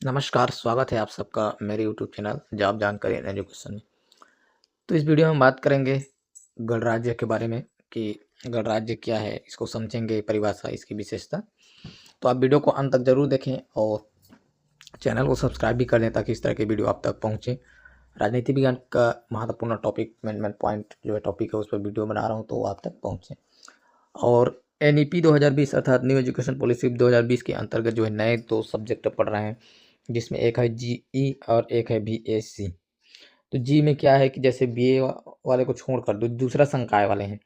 नमस्कार, स्वागत है आप सबका मेरे यूट्यूब चैनल जॉब जानकारी एंड एजुकेशन में। तो इस वीडियो में हम बात करेंगे गणराज्य के बारे में कि गणराज्य क्या है, इसको समझेंगे, परिभाषा, इसकी विशेषता। तो आप वीडियो को अंत तक ज़रूर देखें और चैनल को सब्सक्राइब भी कर लें ताकि इस तरह के वीडियो आप तक पहुँचे। राजनीति विज्ञान का महत्वपूर्ण टॉपिक मेन पॉइंट जो है टॉपिक है उस पर वीडियो बना रहा हूँ तो वो आप तक पहुँचे। और NEP 2020 अर्थात न्यू एजुकेशन पॉलिसी 2020 के अंतर्गत जो है नए 2 सब्जेक्ट पढ़ रहे हैं, जिसमें एक है GE और एक है BSc। तो जी में क्या है कि जैसे BA वाले को छोड़कर दूसरा संकाय वाले हैं,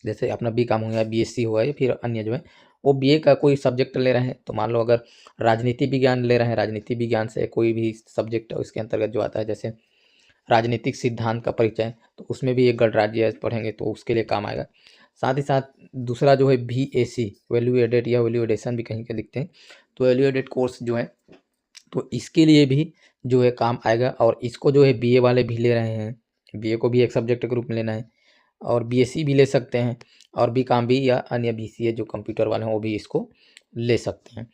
जैसे अपना B.Com हो गया, BSc हुआ या फिर अन्य जो है वो BA का कोई सब्जेक्ट ले रहे हैं। तो मान लो अगर राजनीति विज्ञान ले रहे हैं, राजनीति विज्ञान से कोई भी सब्जेक्ट इसके अंतर्गत जो आता है, जैसे राजनीतिक सिद्धांत का परिचय, तो उसमें भी एक गणराज्य पढ़ेंगे तो उसके लिए काम आएगा। साथ ही साथ दूसरा जो है VAC, वैल्यू एडेड या वैल्यू एडिशन भी कहीं के लिखते हैं, तो वैल्यू एडेड कोर्स जो है तो इसके लिए भी जो है काम आएगा। और इसको जो है BA वाले भी ले रहे हैं, BA को भी एक सब्जेक्ट के रूप में लेना है और BSc भी ले सकते हैं और B.Com भी या अन्य BCA जो कंप्यूटर वाले हैं वो भी इसको ले सकते हैं।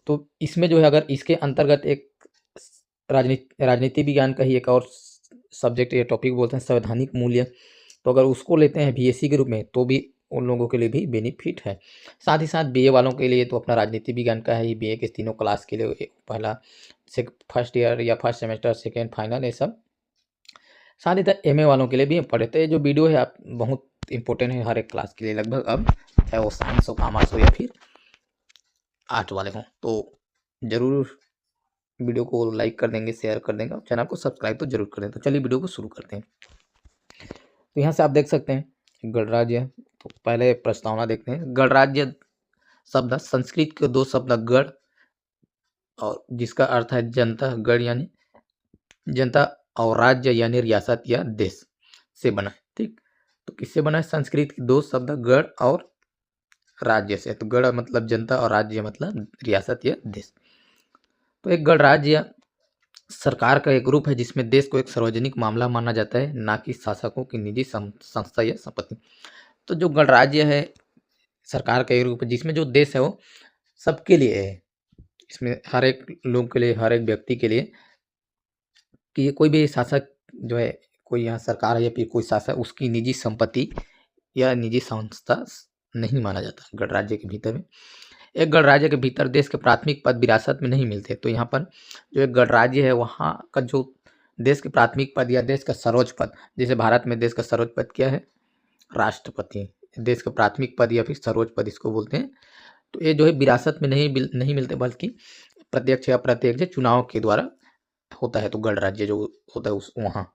तो इसमें जो है अगर इसके अंतर्गत एक राजनीति विज्ञान का ही एक और सब्जेक्ट या टॉपिक बोलते हैं संवैधानिक मूल्य, तो अगर उसको लेते हैं BSc के रूप में तो भी उन लोगों के लिए भी बेनिफिट है। साथ ही साथ BA वालों के लिए तो अपना राजनीति विज्ञान का है ही, BA के तीनों क्लास के लिए पहला फर्स्ट ईयर या फर्स्ट सेमेस्टर, सेकेंड फाइनल, ये सब। साथ ही साथ MA वालों के लिए भी पढ़े। तो ये जो वीडियो है आप बहुत इंपॉर्टेंट है हर एक क्लास के लिए लगभग, अब चाहे वो साइंस हो, कॉमर्स हो या फिर आर्ट वाले हों। तो ज़रूर वीडियो को लाइक कर देंगे, शेयर कर देंगे और चैनल को सब्सक्राइब तो जरूर कर दें। तो चलिए वीडियो को शुरू करते हैं। तो यहाँ से आप देख सकते हैं गणराज्य। तो पहले प्रस्तावना देखते हैं। गणराज्य शब्द संस्कृत के 2 शब्द गण और जिसका अर्थ है जनता, गण यानी जनता, और राज्य यानी रियासत या देश से बना है। ठीक, तो किससे बना है? संस्कृत के 2 शब्द गण और राज्य से। तो गण मतलब जनता और राज्य मतलब रियासत या देश। तो एक गणराज्य सरकार का एक रूप है जिसमें देश को एक सार्वजनिक मामला माना जाता है, ना कि शासकों की निजी संस्था या संपत्ति। तो जो गणराज्य है सरकार का एक रूप है जिसमें जो देश है वो सबके लिए है। इसमें हर एक लोग के लिए, हर एक व्यक्ति के लिए, कि ये कोई भी शासक जो है, कोई यहाँ सरकार है या फिर कोई शासक, उसकी निजी संपत्ति या निजी संस्था नहीं माना जाता गणराज्य के भीतर में। एक गणराज्य के भीतर देश के प्राथमिक पद विरासत में नहीं मिलते। तो यहाँ पर जो एक गणराज्य है वहाँ का जो देश के प्राथमिक पद या देश का सर्वोच्च पद, जैसे भारत में देश का सर्वोच्च पद क्या है? राष्ट्रपति। देश का प्राथमिक पद या फिर सर्वोच्च पद इसको बोलते हैं। तो ये जो है विरासत में नहीं मिलते, बल्कि प्रत्यक्ष या अप्रत्यक्ष चुनाव के द्वारा होता है। तो गणराज्य जो होता है उस वहाँ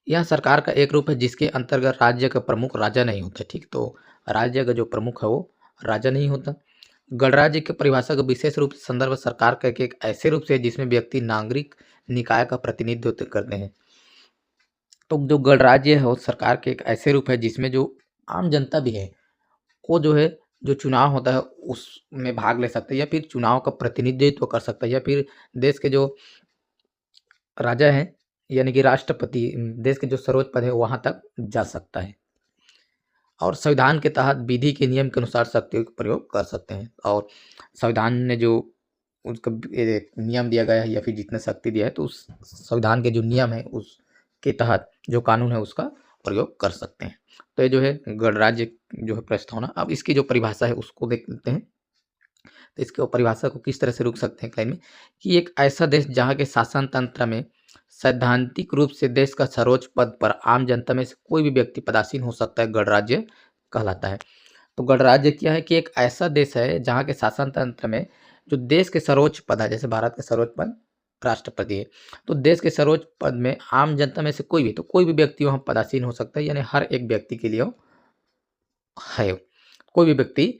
यह सरकार का एक रूप है जिसके अंतर्गत राज्य का प्रमुख राजा नहीं होता। ठीक, तो राज्य का जो प्रमुख है वो राजा नहीं होता। गणराज्य की परिभाषा का विशेष रूप से संदर्भ सरकार का एक ऐसे रूप से है जिसमें व्यक्ति नागरिक निकाय का प्रतिनिधित्व करते हैं। तो जो गणराज्य है वो सरकार के एक ऐसे रूप है जिसमें जो आम जनता भी है वो जो है जो चुनाव होता है उसमें भाग ले सकता है या फिर चुनाव का प्रतिनिधित्व कर सकता है, या फिर देश के जो राजा हैं यानी कि राष्ट्रपति, देश के जो सर्वोच्च पद है वहाँ तक जा सकता है और संविधान के तहत विधि के नियम के अनुसार शक्तियों का प्रयोग कर सकते हैं। और संविधान ने जो उसका नियम दिया गया है या फिर जितने शक्ति दिया है तो उस संविधान के जो नियम है उसके तहत जो कानून है उसका प्रयोग कर सकते हैं। तो ये जो है गणराज्य जो है प्रस्तावना। अब इसकी जो परिभाषा है उसको देख लेते हैं। तो इसके परिभाषा को किस तरह से रोक सकते हैं क्लाइम में, कि एक ऐसा देश जहाँ के शासन तंत्र में सैद्धांतिक रूप से देश का सर्वोच्च पद पर आम जनता में से कोई भी व्यक्ति पदासीन हो सकता है, गणराज्य कहलाता है। तो गणराज्य क्या है? कि एक ऐसा देश है जहाँ के शासन तंत्र में जो देश के सर्वोच्च पद है, जैसे भारत के सर्वोच्च पद राष्ट्रपति है, तो देश के सर्वोच्च पद में आम जनता में से कोई भी व्यक्ति वहाँ पदासीन हो सकता है, यानी हर एक व्यक्ति के लिए है, कोई भी व्यक्ति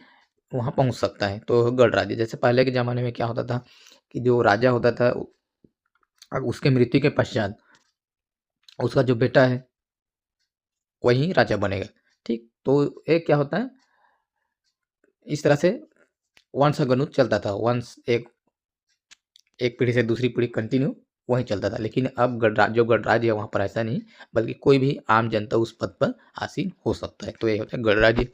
वहाँ पहुँच सकता है। तो गणराज्य, जैसे पहले के ज़माने में क्या होता था कि जो राजा होता था अब उसके मृत्यु के पश्चात उसका जो बेटा है वही राजा बनेगा। ठीक, तो एक क्या होता है, इस तरह से वंशानुगत चलता था। वंश एक पीढ़ी से दूसरी पीढ़ी कंटिन्यू वही चलता था। लेकिन अब जो गणराज्य है वहाँ पर ऐसा नहीं, बल्कि कोई भी आम जनता उस पद पर आसीन हो सकता है। तो ये होता है गणराज्य।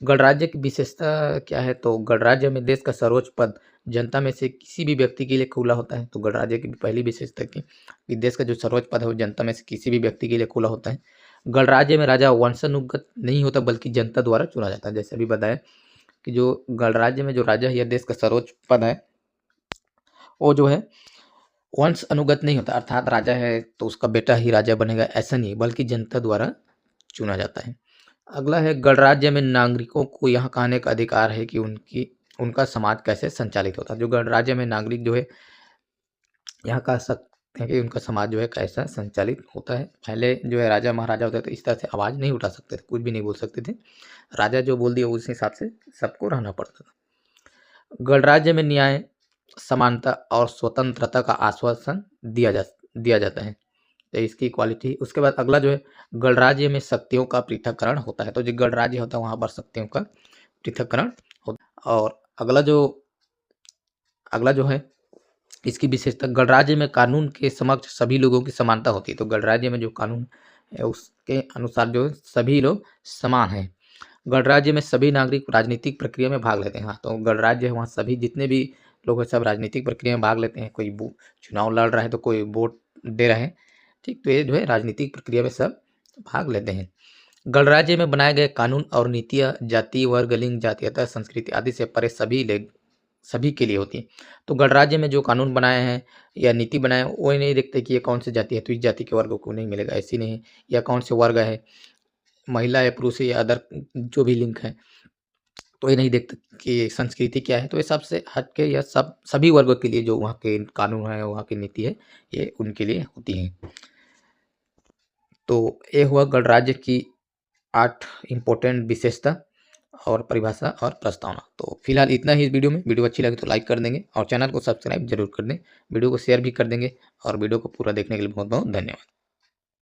गणराज्य की विशेषता क्या है? तो गणराज्य में देश का सर्वोच्च पद जनता में से किसी भी व्यक्ति के लिए खुला होता है। तो गणराज्य की पहली विशेषता की कि देश का जो सर्वोच्च पद है वो जनता में से किसी भी व्यक्ति के लिए खुला होता है। गणराज्य में राजा वंशानुगत नहीं होता बल्कि जनता द्वारा चुना जाता है। जैसे अभी बताया कि जो गणराज्य में जो राजा है या देश का सर्वोच्च पद है वो जो है वंश अनुगत नहीं होता, अर्थात राजा है तो उसका बेटा ही राजा बनेगा, ऐसा नहीं, बल्कि जनता द्वारा चुना जाता है। अगला है गणराज्य में नागरिकों को यहाँ कहने का अधिकार है कि उनका समाज कैसे संचालित होता है। जो गणराज्य में नागरिक जो है यहाँ कह सकते हैं कि उनका समाज जो है कैसा संचालित होता है। पहले जो है राजा महाराजा होते थे, इस तरह से आवाज़ नहीं उठा सकते थे, कुछ भी नहीं बोल सकते थे। राजा जो बोल दिया उस हिसाब से सबको रहना पड़ता था। गणराज्य में न्याय, समानता और स्वतंत्रता का आश्वासन दिया जाता है। तो इसकी क्वालिटी। उसके बाद अगला जो है गणराज्य में शक्तियों का पृथक्करण होता है। तो जो गणराज्य होता है वहाँ पर शक्तियों का पृथक्करण होता है। और अगला जो है इसकी विशेषता, गणराज्य में कानून के समक्ष सभी लोगों की समानता होती है। तो गणराज्य में जो कानून है उसके अनुसार जो सभी लोग समान हैं। गणराज्य में सभी नागरिक राजनीतिक प्रक्रिया में भाग लेते हैं। हाँ, तो गणराज्य है वहाँ सभी जितने भी लोग हैं सब राजनीतिक प्रक्रिया में भाग लेते हैं। कोई चुनाव लड़ रहा है तो कोई वोट दे रहे हैं, ठीक। तो ये जो है राजनीतिक प्रक्रिया में सब भाग लेते हैं। गणराज्य में बनाए गए कानून और नीतियाँ जाति, वर्ग, लिंग, जातीयता, संस्कृति आदि से परे सभी के लिए होती है। तो गणराज्य में जो कानून बनाए हैं या नीति बनाए हैं वो नहीं देखते कि ये कौन सी जाति है तो इस जाति के वर्ग को नहीं मिलेगा, ऐसी नहीं है। या कौन से वर्ग है, महिला है, पुरुष है या अदर जो भी लिंग है, तो ये नहीं देखते कि संस्कृति क्या है। तो ये सबसे हट के या सभी वर्गों के लिए जो वहाँ के कानून है, वहाँ की नीति है, ये उनके लिए होती है। तो ये हुआ गणराज्य की 8 इम्पोर्टेंट विशेषता और परिभाषा और प्रस्तावना। तो फिलहाल इतना ही इस वीडियो में। वीडियो अच्छी लगे तो लाइक कर देंगे और चैनल को सब्सक्राइब जरूर कर दें। वीडियो को शेयर भी कर देंगे और वीडियो को पूरा देखने के लिए बहुत बहुत धन्यवाद।